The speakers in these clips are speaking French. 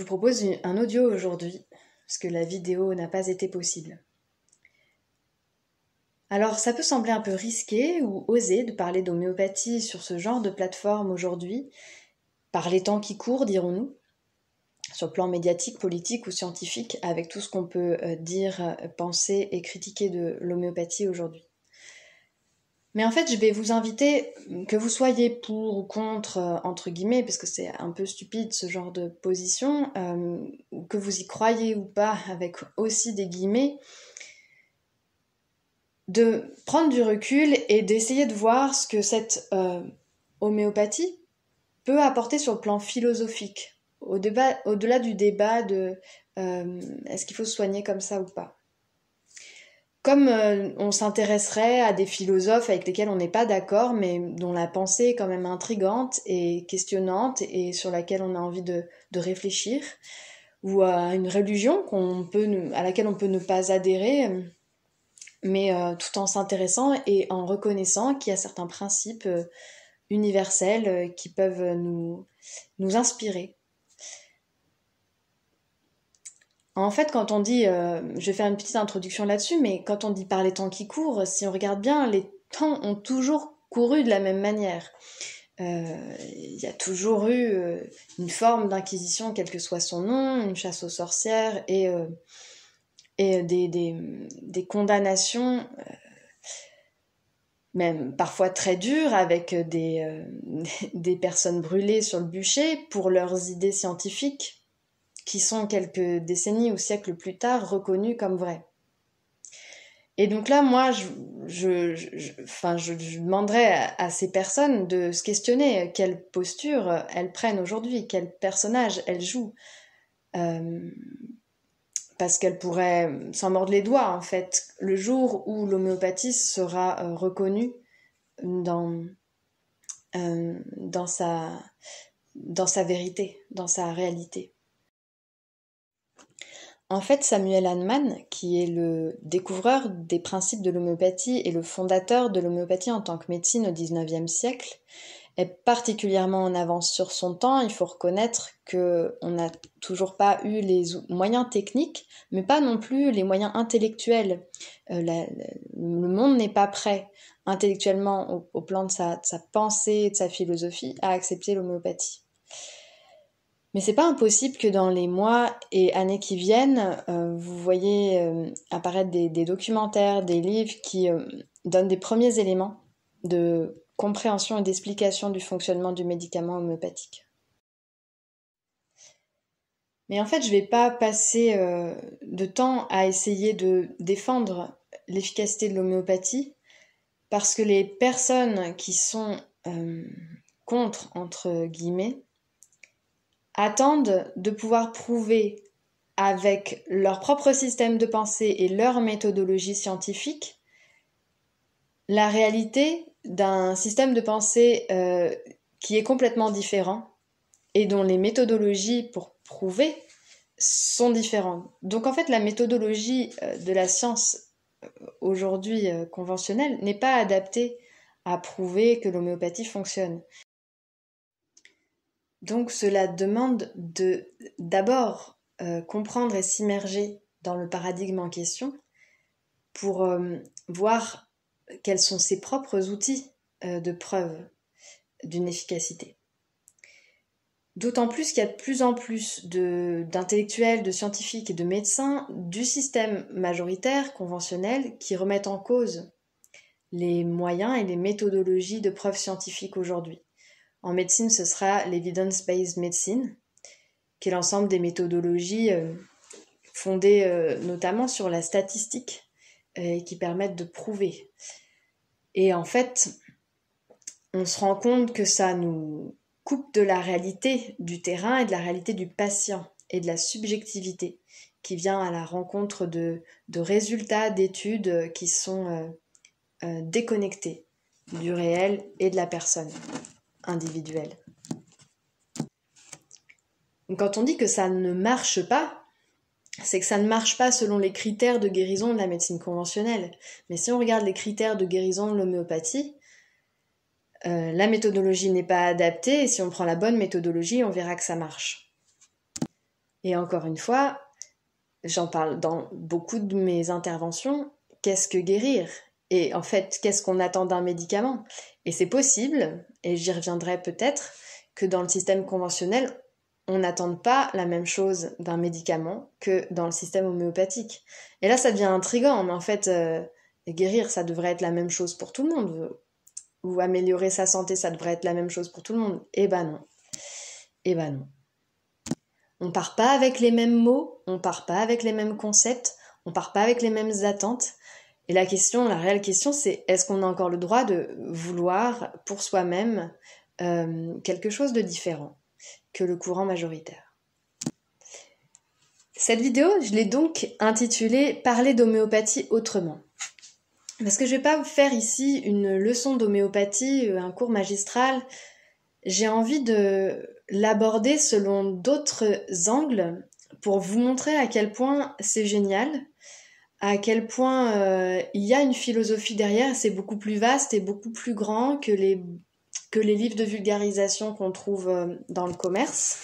vous propose un audio aujourd'hui, parce que la vidéo n'a pas été possible. Alors, ça peut sembler un peu risqué ou osé de parler d'homéopathie sur ce genre de plateforme aujourd'hui, par les temps qui courent, dirons-nous, sur le plan médiatique, politique ou scientifique, avec tout ce qu'on peut dire, penser et critiquer de l'homéopathie aujourd'hui. Mais en fait, je vais vous inviter, que vous soyez pour ou contre, entre guillemets, parce que c'est un peu stupide ce genre de position, que vous y croyez ou pas, avec aussi des guillemets, de prendre du recul et d'essayer de voir ce que cette homéopathie peut apporter sur le plan philosophique, au-delà du débat de est-ce qu'il faut se soigner comme ça ou pas. Comme on s'intéresserait à des philosophes avec lesquels on n'est pas d'accord, mais dont la pensée est quand même intrigante et questionnante et sur laquelle on a envie de réfléchir, ou à une religion à laquelle on peut ne pas adhérer, mais tout en s'intéressant et en reconnaissant qu'il y a certains principes universels qui peuvent nous inspirer. En fait, quand on dit, je vais faire une petite introduction là-dessus, mais quand on dit par les temps qui courent, si on regarde bien, les temps ont toujours couru de la même manière. Il y a toujours eu une forme d'inquisition, quel que soit son nom, une chasse aux sorcières et des condamnations, même parfois très dures, avec des personnes brûlées sur le bûcher pour leurs idées scientifiques, qui sont quelques décennies ou siècles plus tard reconnues comme vraies. Et donc là, moi, je demanderais à ces personnes de se questionner quelle posture elles prennent aujourd'hui, quel personnage elles jouent. Parce qu'elles pourraient s'en mordre les doigts, en fait, le jour où l'homéopathie sera reconnue dans sa vérité, dans sa réalité. En fait, Samuel Hahnemann, qui est le découvreur des principes de l'homéopathie et le fondateur de l'homéopathie en tant que médecine au XIXe siècle, est particulièrement en avance sur son temps. Il faut reconnaître qu'on n'a toujours pas eu les moyens techniques, mais pas non plus les moyens intellectuels. Le monde n'est pas prêt intellectuellement au plan de sa pensée, de sa philosophie, à accepter l'homéopathie. Mais c'est pas impossible que dans les mois et années qui viennent, vous voyez apparaître des documentaires, des livres qui donnent des premiers éléments de compréhension et d'explication du fonctionnement du médicament homéopathique. Mais en fait, je vais pas passer de temps à essayer de défendre l'efficacité de l'homéopathie, parce que les personnes qui sont contre, entre guillemets, attendent de pouvoir prouver avec leur propre système de pensée et leur méthodologie scientifique la réalité d'un système de pensée qui est complètement différent et dont les méthodologies pour prouver sont différentes. Donc en fait, la méthodologie de la science aujourd'hui conventionnelle n'est pas adaptée à prouver que l'homéopathie fonctionne. Donc cela demande d'abord comprendre et s'immerger dans le paradigme en question pour voir quels sont ses propres outils de preuve d'une efficacité. D'autant plus qu'il y a de plus en plus d'intellectuels, de scientifiques et de médecins du système majoritaire, conventionnel, qui remettent en cause les moyens et les méthodologies de preuve scientifique aujourd'hui. En médecine, ce sera l'evidence-based medicine, qui est l'ensemble des méthodologies fondées notamment sur la statistique et qui permettent de prouver. Et en fait, on se rend compte que ça nous coupe de la réalité du terrain et de la réalité du patient et de la subjectivité qui vient à la rencontre de résultats d'études qui sont déconnectés du réel et de la personne individuelle. Quand on dit que ça ne marche pas, c'est que ça ne marche pas selon les critères de guérison de la médecine conventionnelle. Mais si on regarde les critères de guérison de l'homéopathie, la méthodologie n'est pas adaptée, et si on prend la bonne méthodologie, on verra que ça marche. Et encore une fois, j'en parle dans beaucoup de mes interventions, qu'est-ce que guérir? Et en fait, qu'est-ce qu'on attend d'un médicament? Et c'est possible, et j'y reviendrai peut-être, que dans le système conventionnel, on n'attende pas la même chose d'un médicament que dans le système homéopathique. Et là, ça devient intriguant, mais en fait, guérir, ça devrait être la même chose pour tout le monde. Ou améliorer sa santé, ça devrait être la même chose pour tout le monde. Eh ben non. Eh ben non. On part pas avec les mêmes mots, on part pas avec les mêmes concepts, on part pas avec les mêmes attentes. Et la réelle question, c'est est-ce qu'on a encore le droit de vouloir pour soi-même quelque chose de différent que le courant majoritaire? Cette vidéo, je l'ai donc intitulée Parler d'homéopathie autrement. Parce que je vais pas vous faire ici une leçon d'homéopathie, un cours magistral. J'ai envie de l'aborder selon d'autres angles pour vous montrer à quel point c'est génial, à quel point il y a une philosophie derrière, c'est beaucoup plus vaste et beaucoup plus grand que les livres de vulgarisation qu'on trouve dans le commerce.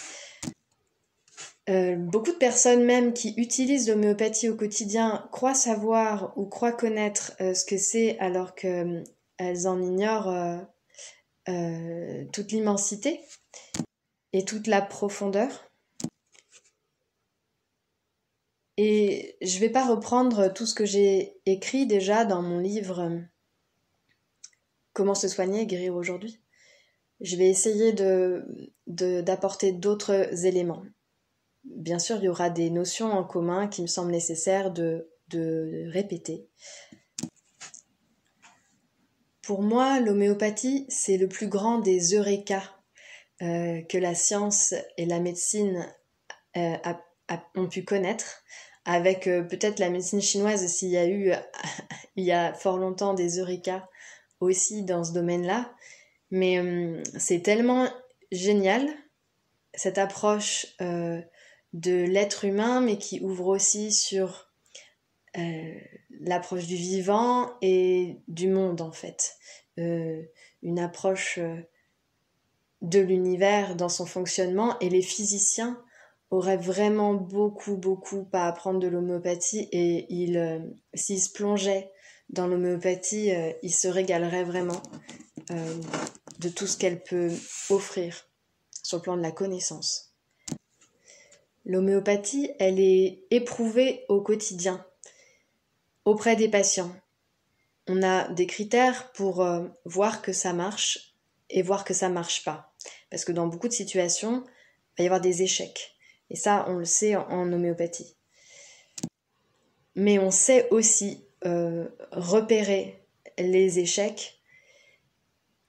Beaucoup de personnes même qui utilisent l'homéopathie au quotidien croient savoir ou croient connaître ce que c'est alors qu'elles en ignorent toute l'immensité et toute la profondeur. Et je ne vais pas reprendre tout ce que j'ai écrit déjà dans mon livre Comment se soigner et guérir aujourd'hui. Je vais essayer d'apporter d'autres éléments. Bien sûr, il y aura des notions en commun qui me semblent nécessaires de répéter. Pour moi, l'homéopathie, c'est le plus grand des eureka que la science et la médecine ont pu connaître, avec peut-être la médecine chinoise, s'il y a eu il y a fort longtemps des eureka aussi dans ce domaine-là. Mais c'est tellement génial, cette approche de l'être humain, mais qui ouvre aussi sur l'approche du vivant et du monde, en fait. Une approche de l'univers dans son fonctionnement, et les physiciens auraient vraiment beaucoup à apprendre de l'homéopathie, et s'ils se plongeaient dans l'homéopathie, ils se régaleraient vraiment de tout ce qu'elle peut offrir sur le plan de la connaissance. L'homéopathie, elle est éprouvée au quotidien auprès des patients. On a des critères pour voir que ça marche et voir que ça marche pas. Parce que dans beaucoup de situations, il va y avoir des échecs. Et ça, on le sait en homéopathie. Mais on sait aussi repérer les échecs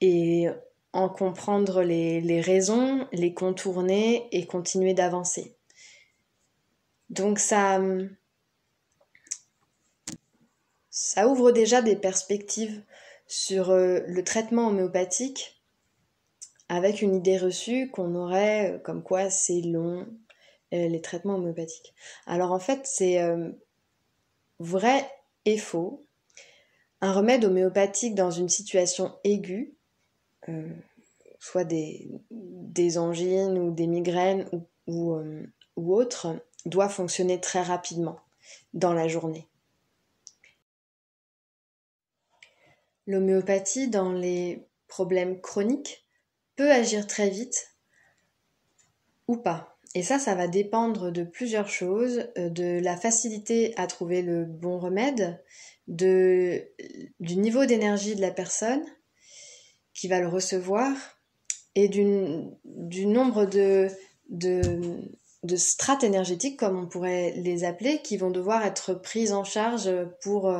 et en comprendre les raisons, les contourner et continuer d'avancer. Donc ça ouvre déjà des perspectives sur le traitement homéopathique, avec une idée reçue qu'on aurait comme quoi c'est long, les traitements homéopathiques. Alors en fait, c'est vrai et faux. Un remède homéopathique dans une situation aiguë, soit des angines ou des migraines ou autres, doit fonctionner très rapidement dans la journée. L'homéopathie, dans les problèmes chroniques, peut agir très vite ou pas. Et ça va dépendre de plusieurs choses, de la facilité à trouver le bon remède, du niveau d'énergie de la personne qui va le recevoir, et du nombre de strates énergétiques, comme on pourrait les appeler, qui vont devoir être prises en charge pour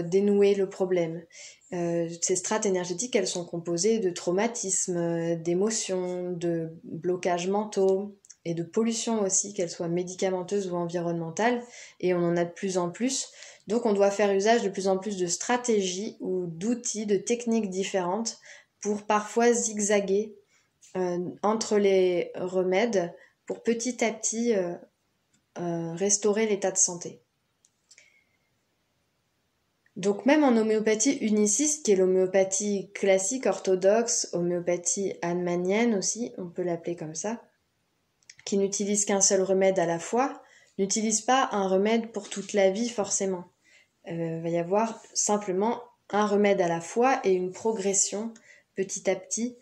dénouer le problème. Ces strates énergétiques, elles sont composées de traumatismes, d'émotions, de blocages mentaux et de pollution aussi, qu'elles soient médicamenteuses ou environnementales, et on en a de plus en plus. Donc on doit faire usage de plus en plus de stratégies ou d'outils, de techniques différentes pour parfois zigzaguer entre les remèdes pour petit à petit restaurer l'état de santé. Donc même en homéopathie uniciste, qui est l'homéopathie classique, orthodoxe, homéopathie hahnemannienne aussi, on peut l'appeler comme ça, qui n'utilise qu'un seul remède à la fois, n'utilise pas un remède pour toute la vie forcément. Il va y avoir simplement un remède à la fois et une progression petit à petit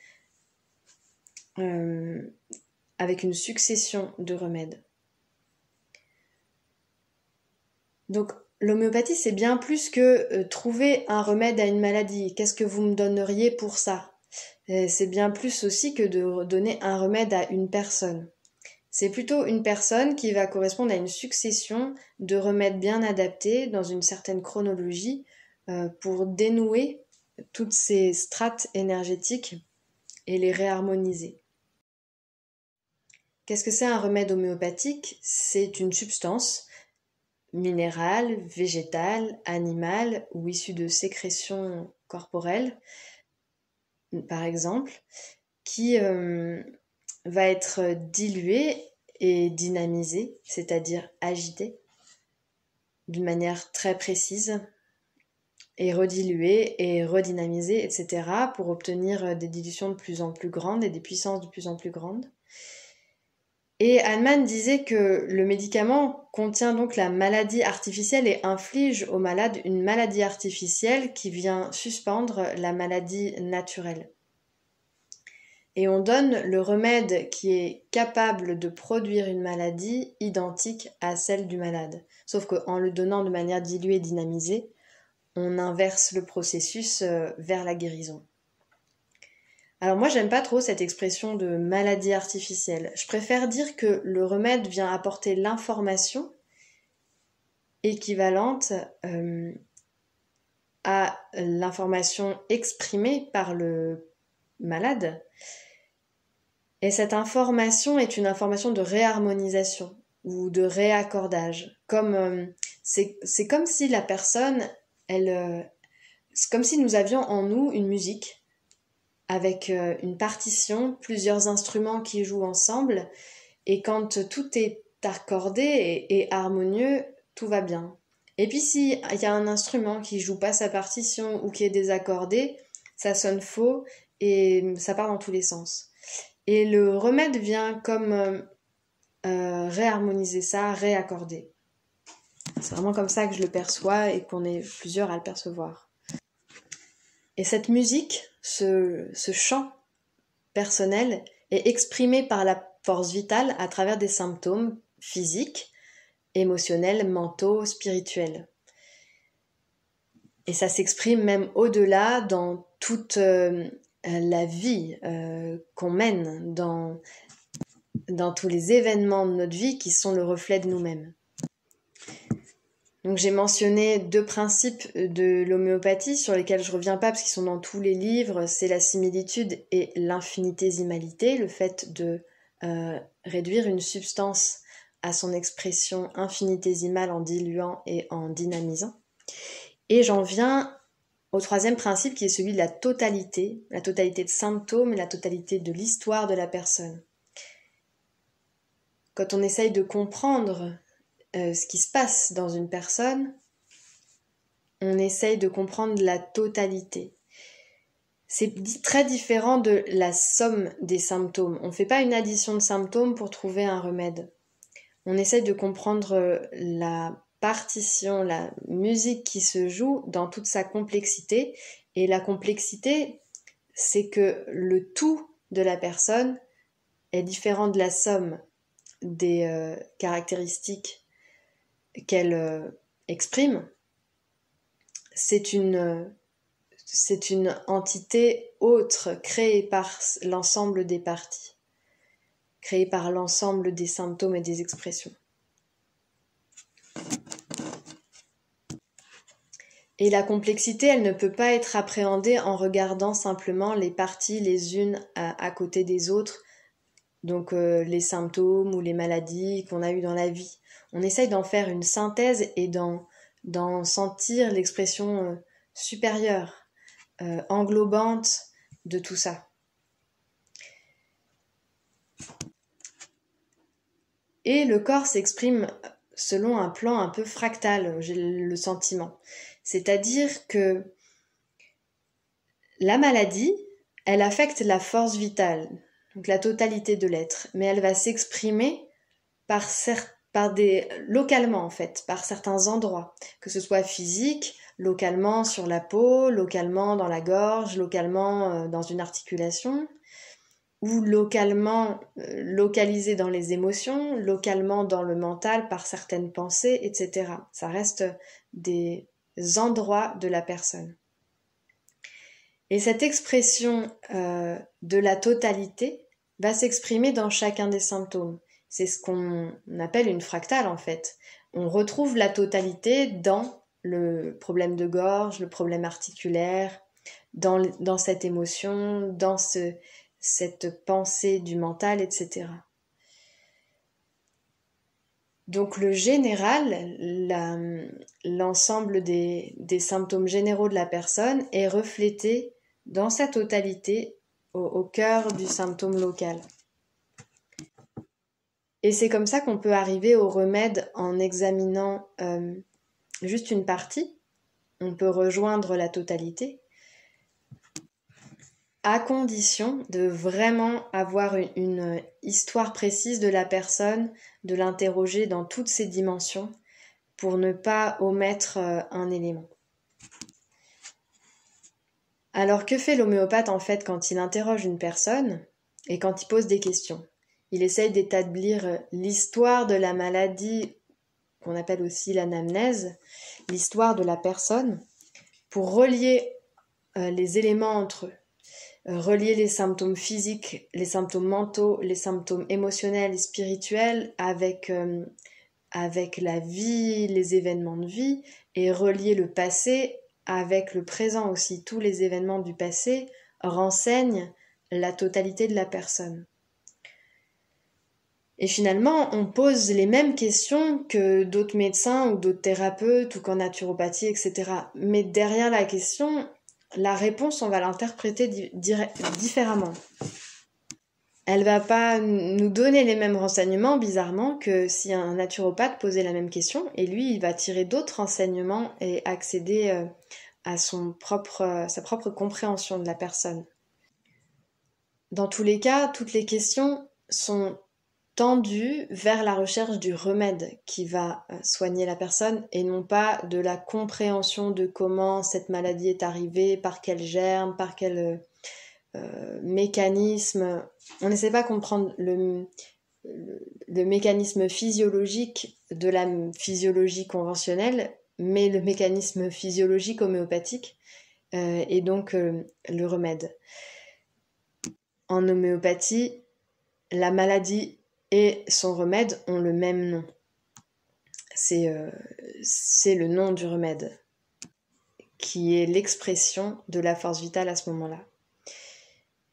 avec une succession de remèdes. Donc l'homéopathie, c'est bien plus que trouver un remède à une maladie. Qu'est-ce que vous me donneriez pour ça? C'est bien plus aussi que de donner un remède à une personne. C'est plutôt une personne qui va correspondre à une succession de remèdes bien adaptés dans une certaine chronologie pour dénouer toutes ces strates énergétiques et les réharmoniser. Qu'est-ce que c'est un remède homéopathique? C'est une substance minérale, végétale, animale ou issue de sécrétions corporelles, par exemple, qui va être diluée et dynamisée, c'est-à-dire agitée, d'une manière très précise, et rediluée et redynamisée, etc., pour obtenir des dilutions de plus en plus grandes et des puissances de plus en plus grandes. Et Hahnemann disait que le médicament contient donc la maladie artificielle et inflige au malade une maladie artificielle qui vient suspendre la maladie naturelle. Et on donne le remède qui est capable de produire une maladie identique à celle du malade. Sauf qu'en le donnant de manière diluée et dynamisée, on inverse le processus vers la guérison. Alors moi, j'aime pas trop cette expression de maladie artificielle. Je préfère dire que le remède vient apporter l'information équivalente à l'information exprimée par le malade. Et cette information est une information de réharmonisation ou de réaccordage. C'est comme si la personne, c'est comme si nous avions en nous une musique avec une partition, plusieurs instruments qui jouent ensemble, et quand tout est accordé et harmonieux, tout va bien. Et puis s'il y a un instrument qui joue pas sa partition ou qui est désaccordé, ça sonne faux et ça part dans tous les sens. Et le remède vient comme réharmoniser ça, réaccorder. C'est vraiment comme ça que je le perçois et qu'on est plusieurs à le percevoir. Et cette musique, ce chant personnel est exprimé par la force vitale à travers des symptômes physiques, émotionnels, mentaux, spirituels. Et ça s'exprime même au-delà dans toute la vie qu'on mène, dans tous les événements de notre vie qui sont le reflet de nous-mêmes. Donc j'ai mentionné 2 principes de l'homéopathie sur lesquels je reviens pas parce qu'ils sont dans tous les livres, c'est la similitude et l'infinitésimalité, le fait de réduire une substance à son expression infinitésimale en diluant et en dynamisant. Et j'en viens au 3e principe qui est celui de la totalité de symptômes et la totalité de l'histoire de la personne. Quand on essaye de comprendre ce qui se passe dans une personne, on essaye de comprendre la totalité. C'est très différent de la somme des symptômes. On ne fait pas une addition de symptômes pour trouver un remède. On essaye de comprendre la partition, la musique qui se joue dans toute sa complexité. Et la complexité, c'est que le tout de la personne est différent de la somme des caractéristiques qu'elle exprime. C'est une entité autre créée par l'ensemble des parties, créée par l'ensemble des symptômes et des expressions. Et la complexité, elle ne peut pas être appréhendée en regardant simplement les parties les unes à côté des autres, donc les symptômes ou les maladies qu'on a eues dans la vie. On essaye d'en faire une synthèse et d'en sentir l'expression supérieure, englobante de tout ça. Et le corps s'exprime selon un plan un peu fractal, j'ai le sentiment. C'est-à-dire que la maladie, elle affecte la force vitale. donc la totalité de l'être, mais elle va s'exprimer localement en fait, par certains endroits, que ce soit physique, localement sur la peau, localement dans la gorge, localement dans une articulation, ou localement localisé dans les émotions, localement dans le mental par certaines pensées, etc. Ça reste des endroits de la personne. Et cette expression de la totalité va s'exprimer dans chacun des symptômes. C'est ce qu'on appelle une fractale en fait. On retrouve la totalité dans le problème de gorge, le problème articulaire, dans cette émotion, dans cette pensée du mental, etc. Donc le général, l'ensemble des symptômes généraux de la personne est reflété dans sa totalité au cœur du symptôme local. Et c'est comme ça qu'on peut arriver au remède en examinant juste une partie. On peut rejoindre la totalité, à condition de vraiment avoir une histoire précise de la personne, de l'interroger dans toutes ses dimensions pour ne pas omettre un élément. Alors que fait l'homéopathe en fait quand il interroge une personne et quand il pose des questions? Il essaye d'établir l'histoire de la maladie, qu'on appelle aussi l'anamnèse, l'histoire de la personne, pour relier les éléments entre eux. Relier les symptômes physiques, les symptômes mentaux, les symptômes émotionnels et spirituels avec la vie, les événements de vie, et relier le passé avec le présent aussi. Tous les événements du passé renseignent la totalité de la personne. Et finalement, on pose les mêmes questions que d'autres médecins ou d'autres thérapeutes ou qu'en naturopathie, etc. Mais derrière la question, la réponse, on va l'interpréter différemment. Elle va pas nous donner les mêmes renseignements, bizarrement, que si un naturopathe posait la même question, et lui, il va tirer d'autres renseignements et accéder à sa propre compréhension de la personne. Dans tous les cas, toutes les questions sont tendues vers la recherche du remède qui va soigner la personne et non pas de la compréhension de comment cette maladie est arrivée, par quel germe, par quel mécanisme. On n'essaie pas de comprendre le mécanisme physiologique de la physiologie conventionnelle, mais le mécanisme physiologique homéopathique et donc le remède. En homéopathie, la maladie et son remède ont le même nom. C'est le nom du remède, qui est l'expression de la force vitale à ce moment-là.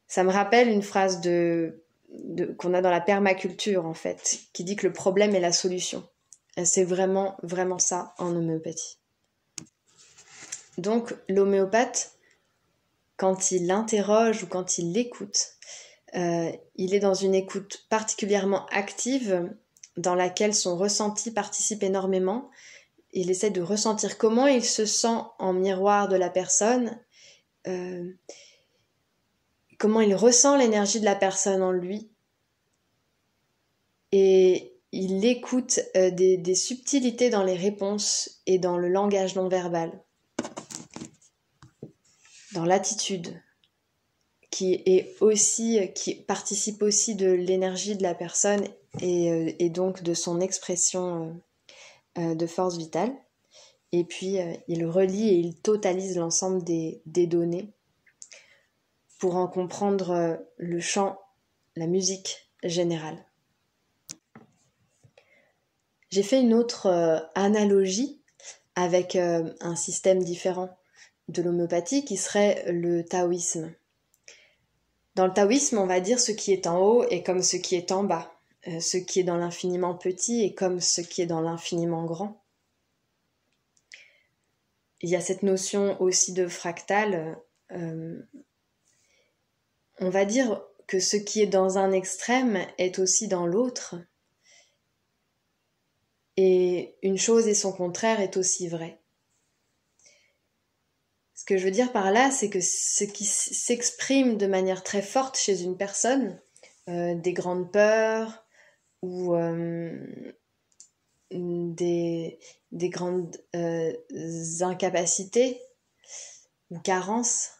Ça me rappelle une phrase qu'on a dans la permaculture, en fait, qui dit que le problème est la solution. C'est vraiment, vraiment ça en homéopathie. Donc, l'homéopathe, quand il l'interroge ou quand il l'écoute, il est dans une écoute particulièrement active dans laquelle son ressenti participe énormément. Il essaie de ressentir comment il se sent en miroir de la personne, comment il ressent l'énergie de la personne en lui. Et il écoute des subtilités dans les réponses et dans le langage non verbal, dans l'attitude, qui participe aussi de l'énergie de la personne et donc de son expression de force vitale. Et puis, il relie et il totalise l'ensemble des données pour en comprendre le chant, la musique générale. J'ai fait une autre analogie avec un système différent de l'homéopathie qui serait le taoïsme. Dans le taoïsme, on va dire ce qui est en haut est comme ce qui est en bas. Ce qui est dans l'infiniment petit est comme ce qui est dans l'infiniment grand. Il y a cette notion aussi de fractal. On va dire que ce qui est dans un extrême est aussi dans l'autre. Et une chose et son contraire est aussi vrai. Ce que je veux dire par là, c'est que ce qui s'exprime de manière très forte chez une personne des grandes peurs ou des grandes incapacités ou carences,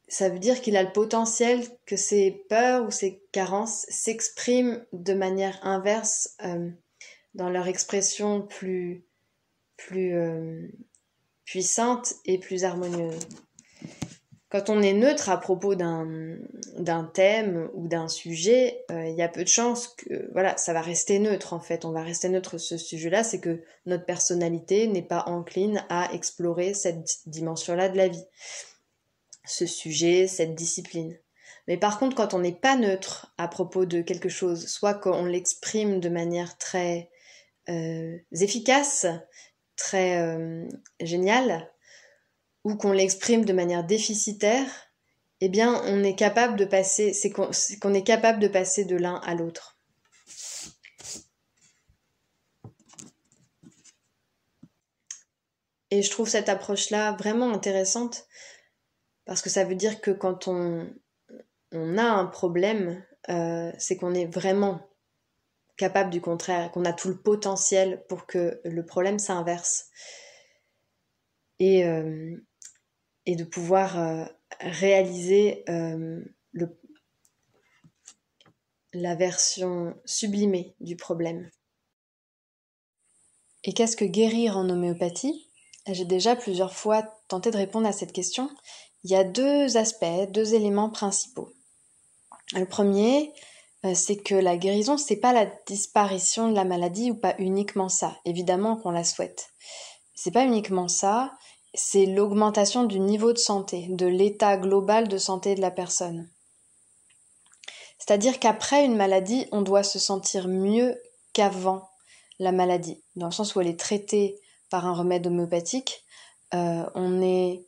ça veut dire qu'il a le potentiel que ces peurs ou ces carences s'expriment de manière inverse dans leur expression plus puissante et plus harmonieuse. Quand on est neutre à propos d'un thème ou d'un sujet, il y a peu de chances que voilà, ça va rester neutre en fait. On va rester neutre sur ce sujet-là, c'est que notre personnalité n'est pas encline à explorer cette dimension-là de la vie, ce sujet, cette discipline. Mais par contre, quand on n'est pas neutre à propos de quelque chose, soit qu'on l'exprime de manière très efficace, très géniale, ou qu'on l'exprime de manière déficitaire, eh bien, on est capable de passer, c'est qu'on est capable de passer de l'un à l'autre. Et je trouve cette approche-là vraiment intéressante parce que ça veut dire que quand on a un problème, c'est qu'on est vraiment capable du contraire, qu'on a tout le potentiel pour que le problème s'inverse. Et de pouvoir réaliser la version sublimée du problème. Et qu'est-ce que guérir en homéopathie ? J'ai déjà plusieurs fois tenté de répondre à cette question. Il y a deux aspects, deux éléments principaux. Le premier, c'est que la guérison, c'est pas la disparition de la maladie ou pas uniquement ça. Évidemment qu'on la souhaite. C'est pas uniquement ça, c'est l'augmentation du niveau de santé, de l'état global de santé de la personne. C'est-à-dire qu'après une maladie, on doit se sentir mieux qu'avant la maladie, dans le sens où elle est traitée par un remède homéopathique, on est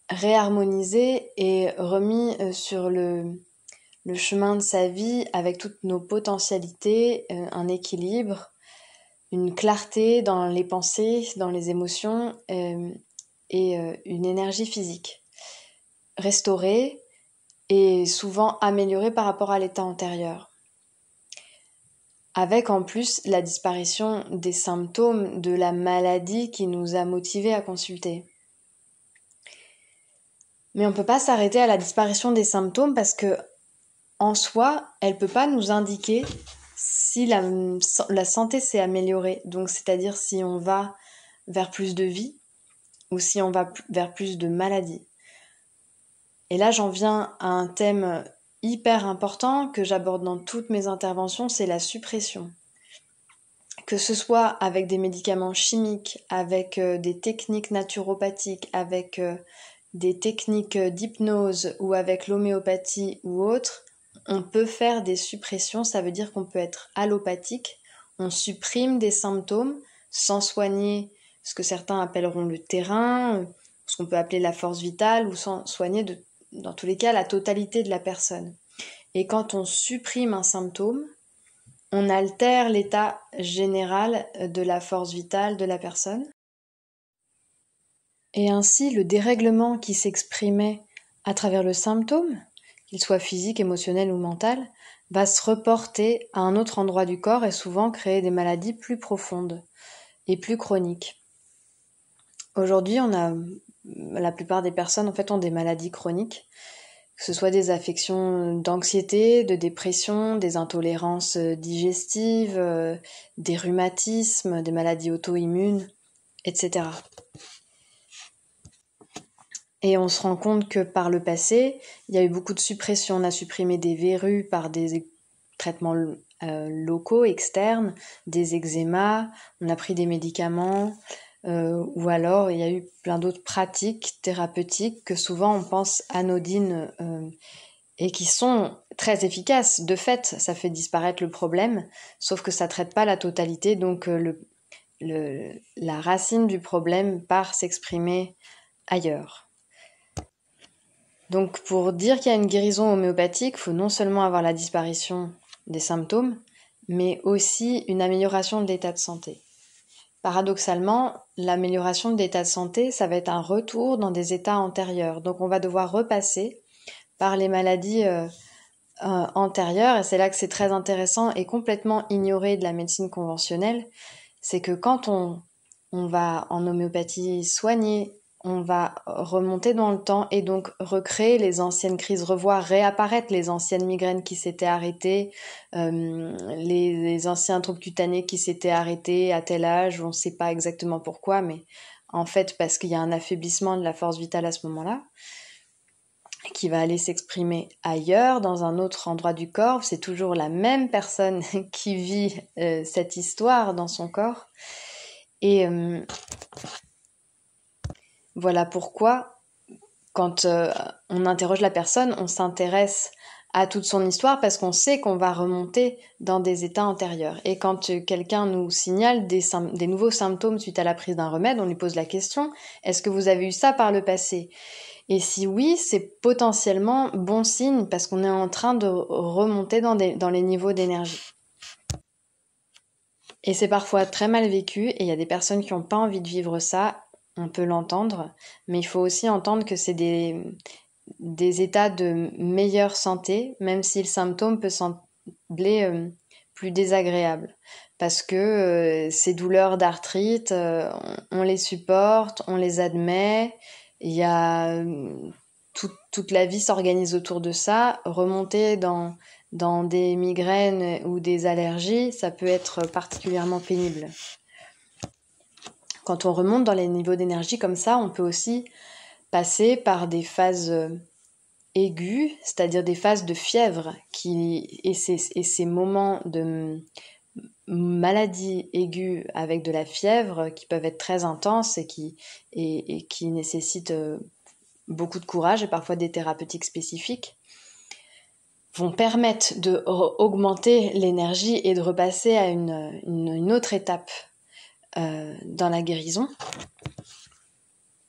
réharmonisé et remis sur le chemin de sa vie avec toutes nos potentialités, un équilibre, une clarté dans les pensées, dans les émotions et une énergie physique restaurée et souvent améliorée par rapport à l'état antérieur. Avec en plus la disparition des symptômes de la maladie qui nous a motivés à consulter. Mais on ne peut pas s'arrêter à la disparition des symptômes parce que en soi, elle ne peut pas nous indiquer si la santé s'est améliorée. Donc, c'est-à-dire si on va vers plus de vie ou si on va vers plus de maladies. Et là, j'en viens à un thème hyper important que j'aborde dans toutes mes interventions, c'est la suppression. Que ce soit avec des médicaments chimiques, avec des techniques naturopathiques, avec des techniques d'hypnose ou avec l'homéopathie ou autre, on peut faire des suppressions, ça veut dire qu'on peut être allopathique, on supprime des symptômes sans soigner ce que certains appelleront le terrain, ce qu'on peut appeler la force vitale, ou sans soigner dans tous les cas la totalité de la personne. Et quand on supprime un symptôme, on altère l'état général de la force vitale de la personne. Et ainsi, le dérèglement qui s'exprimait à travers le symptôme, qu'il soit physique, émotionnel ou mental, va se reporter à un autre endroit du corps et souvent créer des maladies plus profondes et plus chroniques. Aujourd'hui, la plupart des personnes en fait ont des maladies chroniques, que ce soit des affections d'anxiété, de dépression, des intolérances digestives, des rhumatismes, des maladies auto-immunes, etc. Et on se rend compte que par le passé, il y a eu beaucoup de suppression. On a supprimé des verrues par des traitements locaux, externes, des eczémas, on a pris des médicaments, ou alors il y a eu plein d'autres pratiques thérapeutiques que souvent on pense anodines et qui sont très efficaces. De fait, ça fait disparaître le problème, sauf que ça ne traite pas la totalité, donc la racine du problème part s'exprimer ailleurs. Donc pour dire qu'il y a une guérison homéopathique, il faut non seulement avoir la disparition des symptômes, mais aussi une amélioration de l'état de santé. Paradoxalement, l'amélioration de l'état de santé, ça va être un retour dans des états antérieurs. Donc on va devoir repasser par les maladies antérieure, et c'est là que c'est très intéressant et complètement ignoré de la médecine conventionnelle, c'est que quand on va en homéopathie soigner, on va remonter dans le temps et donc recréer les anciennes crises, revoir réapparaître les anciennes migraines qui s'étaient arrêtées, les anciens troubles cutanés qui s'étaient arrêtés à tel âge, on ne sait pas exactement pourquoi, mais en fait parce qu'il y a un affaiblissement de la force vitale à ce moment-là, qui va aller s'exprimer ailleurs, dans un autre endroit du corps. C'est toujours la même personne qui vit cette histoire dans son corps. Et voilà pourquoi, quand on interroge la personne, on s'intéresse à toute son histoire parce qu'on sait qu'on va remonter dans des états antérieurs. Et quand quelqu'un nous signale des nouveaux symptômes suite à la prise d'un remède, on lui pose la question, est-ce que vous avez eu ça par le passé ? Et si oui, c'est potentiellement bon signe parce qu'on est en train de remonter dans les niveaux d'énergie. Et c'est parfois très mal vécu et il y a des personnes qui n'ont pas envie de vivre ça, on peut l'entendre, mais il faut aussi entendre que c'est des états de meilleure santé, même si le symptôme peut sembler plus désagréable. Parce que ces douleurs d'arthrite, on les supporte, on les admet. Il y a toute la vie s'organise autour de ça. Remonter dans des migraines ou des allergies, ça peut être particulièrement pénible. Quand on remonte dans les niveaux d'énergie comme ça, on peut aussi passer par des phases aiguës, c'est-à-dire des phases de fièvre, et ces moments de maladies aiguës avec de la fièvre qui peuvent être très intenses et qui nécessitent beaucoup de courage et parfois des thérapeutiques spécifiques, vont permettre d'augmenter l'énergie et de repasser à une autre étape dans la guérison.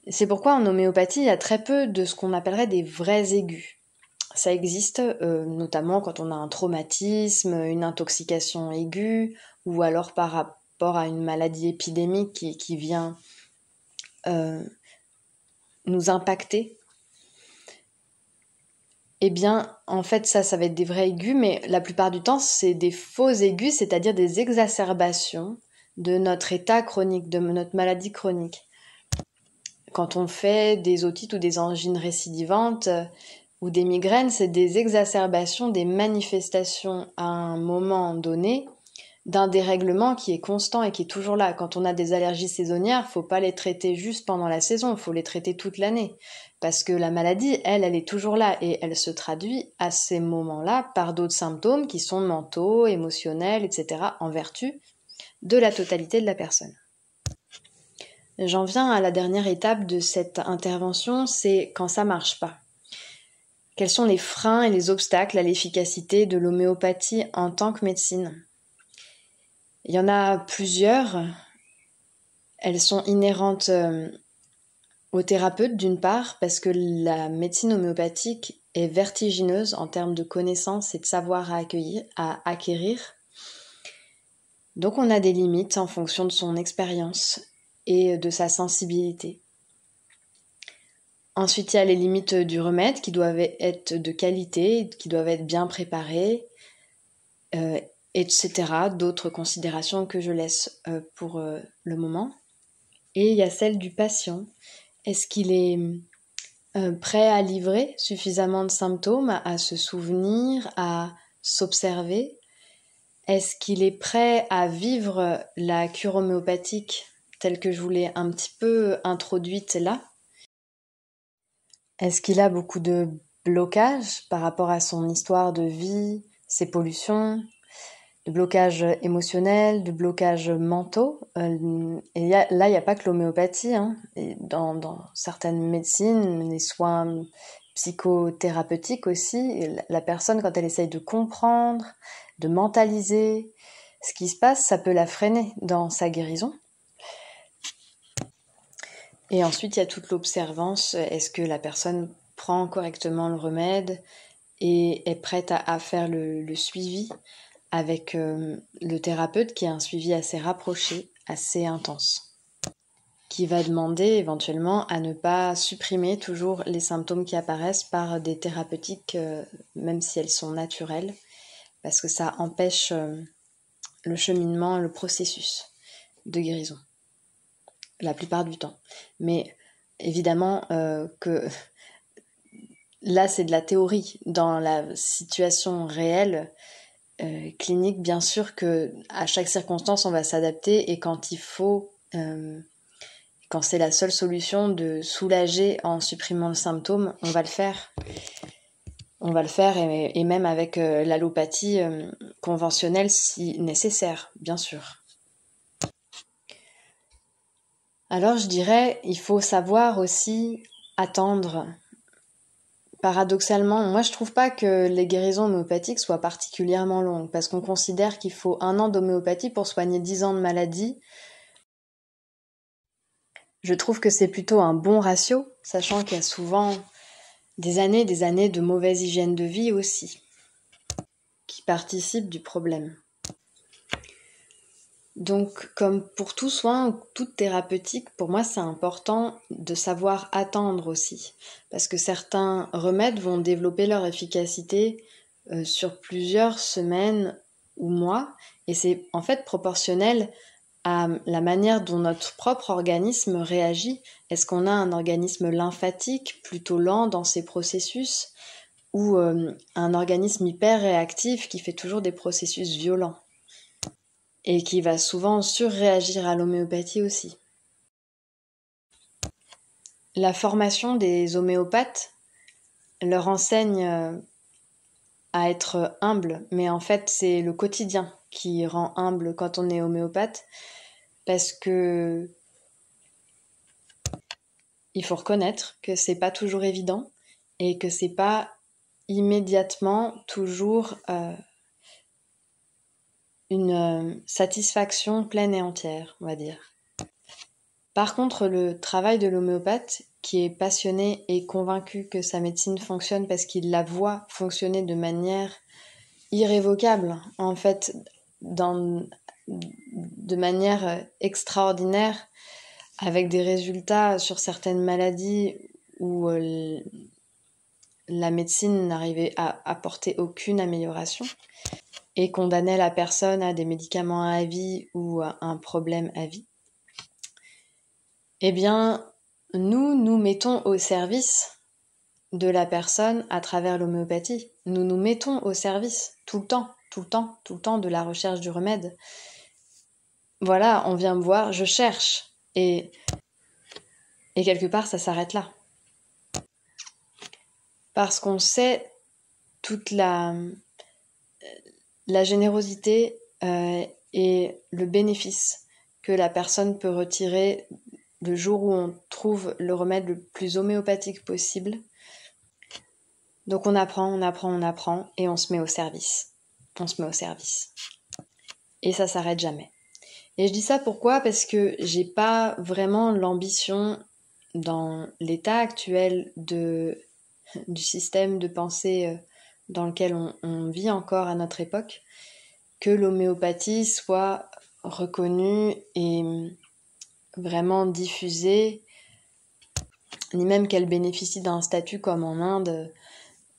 C'est pourquoi en homéopathie, il y a très peu de ce qu'on appellerait des vrais aigus. Ça existe notamment quand on a un traumatisme, une intoxication aiguë, ou alors par rapport à une maladie épidémique qui vient nous impacter. Eh bien, en fait, ça va être des vrais aigus, mais la plupart du temps, c'est des faux aigus, c'est-à-dire des exacerbations de notre état chronique, de notre maladie chronique. Quand on fait des otites ou des angines récidivantes ou des migraines, c'est des exacerbations, des manifestations à un moment donné d'un dérèglement qui est constant et qui est toujours là. Quand on a des allergies saisonnières, faut pas les traiter juste pendant la saison, faut les traiter toute l'année. Parce que la maladie, elle est toujours là et elle se traduit à ces moments-là par d'autres symptômes qui sont mentaux, émotionnels, etc. en vertu de la totalité de la personne. J'en viens à la dernière étape de cette intervention, c'est quand ça marche pas. Quels sont les freins et les obstacles à l'efficacité de l'homéopathie en tant que médecine ? Il y en a plusieurs. Elles sont inhérentes aux thérapeutes d'une part, parce que la médecine homéopathique est vertigineuse en termes de connaissances et de savoir à acquérir. Donc on a des limites en fonction de son expérience et de sa sensibilité. Ensuite, il y a les limites du remède qui doivent être de qualité, qui doivent être bien préparés, etc. D'autres considérations que je laisse pour le moment. Et il y a celle du patient. Est-ce qu'il est prêt à livrer suffisamment de symptômes, à se souvenir, à s'observer ? Est-ce qu'il est prêt à vivre la cure homéopathique telle que je vous l'ai un petit peu introduite là ? Est-ce qu'il a beaucoup de blocages par rapport à son histoire de vie, ses pollutions, de blocages émotionnels, de blocages mentaux. Et là, il n'y a pas que l'homéopathie. Et dans certaines médecines, les soins psychothérapeutiques aussi, la personne, quand elle essaye de comprendre, de mentaliser ce qui se passe, ça peut la freiner dans sa guérison. Et ensuite, il y a toute l'observance. Est-ce que la personne prend correctement le remède et est prête à faire le suivi avec le thérapeute, qui est un suivi assez rapproché, assez intense, qui va demander éventuellement à ne pas supprimer toujours les symptômes qui apparaissent par des thérapeutiques, même si elles sont naturelles, parce que ça empêche le cheminement, le processus de guérison, la plupart du temps. Mais évidemment que là, c'est de la théorie. Dans la situation réelle, clinique, bien sûr que à chaque circonstance, on va s'adapter et quand il faut, quand c'est la seule solution de soulager en supprimant le symptôme, on va le faire. On va le faire et même avec l'allopathie conventionnelle si nécessaire, bien sûr. Alors je dirais, il faut savoir aussi attendre. Paradoxalement, moi je trouve pas que les guérisons homéopathiques soient particulièrement longues, parce qu'on considère qu'il faut 1 an d'homéopathie pour soigner 10 ans de maladie. Je trouve que c'est plutôt un bon ratio, sachant qu'il y a souvent des années de mauvaise hygiène de vie aussi, qui participent du problème. Donc, comme pour tout soin ou toute thérapeutique, pour moi, c'est important de savoir attendre aussi. Parce que certains remèdes vont développer leur efficacité sur plusieurs semaines ou mois. Et c'est en fait proportionnel à la manière dont notre propre organisme réagit. Est-ce qu'on a un organisme lymphatique plutôt lent dans ses processus ou un organisme hyper réactif qui fait toujours des processus violents et qui va souvent surréagir à l'homéopathie aussi. La formation des homéopathes leur enseigne à être humble, mais en fait c'est le quotidien qui rend humble quand on est homéopathe, parce que il faut reconnaître que c'est pas toujours évident et que c'est pas immédiatement toujours une satisfaction pleine et entière, on va dire. Par contre, le travail de l'homéopathe, qui est passionné et convaincu que sa médecine fonctionne parce qu'il la voit fonctionner de manière irrévocable, en fait, de manière extraordinaire, avec des résultats sur certaines maladies où la médecine n'arrivait à apporter aucune amélioration et condamnait la personne à des médicaments à vie ou à un problème à vie. Eh bien, nous mettons au service de la personne à travers l'homéopathie. Nous nous mettons au service tout le temps de la recherche du remède. Voilà, on vient me voir, je cherche. Et quelque part, ça s'arrête là. Parce qu'on sait toute la générosité et le bénéfice que la personne peut retirer le jour où on trouve le remède le plus homéopathique possible. Donc on apprend et on se met au service. Et ça s'arrête jamais. Et je dis ça pourquoi ? Parce que j'ai pas vraiment l'ambition dans l'état actuel du système de pensée dans lequel on vit encore à notre époque, que l'homéopathie soit reconnue et vraiment diffusée, ni même qu'elle bénéficie d'un statut comme en Inde,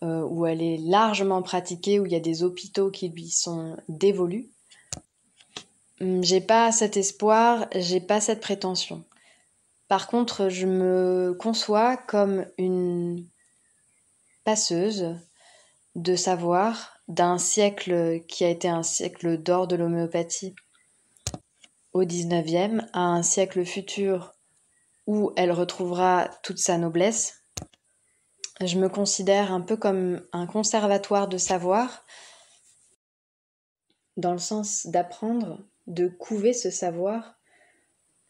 où elle est largement pratiquée, où il y a des hôpitaux qui lui sont dévolus. J'ai pas cet espoir, j'ai pas cette prétention. Par contre, je me conçois comme une passeuse de savoir d'un siècle qui a été un siècle d'or de l'homéopathie au 19e à un siècle futur où elle retrouvera toute sa noblesse. Je me considère un peu comme un conservatoire de savoir, dans le sens d'apprendre, de couver ce savoir,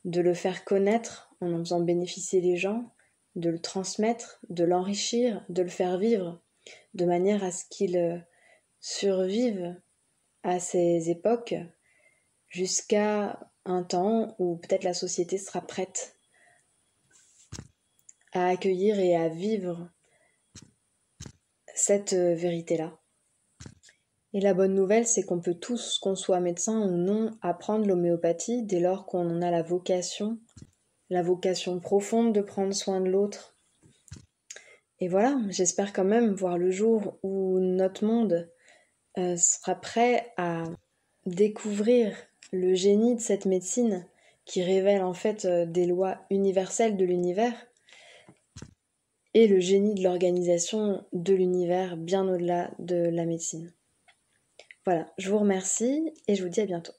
de le faire connaître en en faisant bénéficier les gens, de le transmettre, de l'enrichir, de le faire vivre, de manière à ce qu'il survive à ces époques jusqu'à un temps où peut-être la société sera prête à accueillir et à vivre cette vérité-là. Et la bonne nouvelle, c'est qu'on peut tous, qu'on soit médecin ou non, apprendre l'homéopathie dès lors qu'on en a la vocation la vocation profonde de prendre soin de l'autre. Et voilà, j'espère quand même voir le jour où notre monde sera prêt à découvrir le génie de cette médecine qui révèle en fait des lois universelles de l'univers et le génie de l'organisation de l'univers bien au-delà de la médecine. Voilà, je vous remercie et je vous dis à bientôt.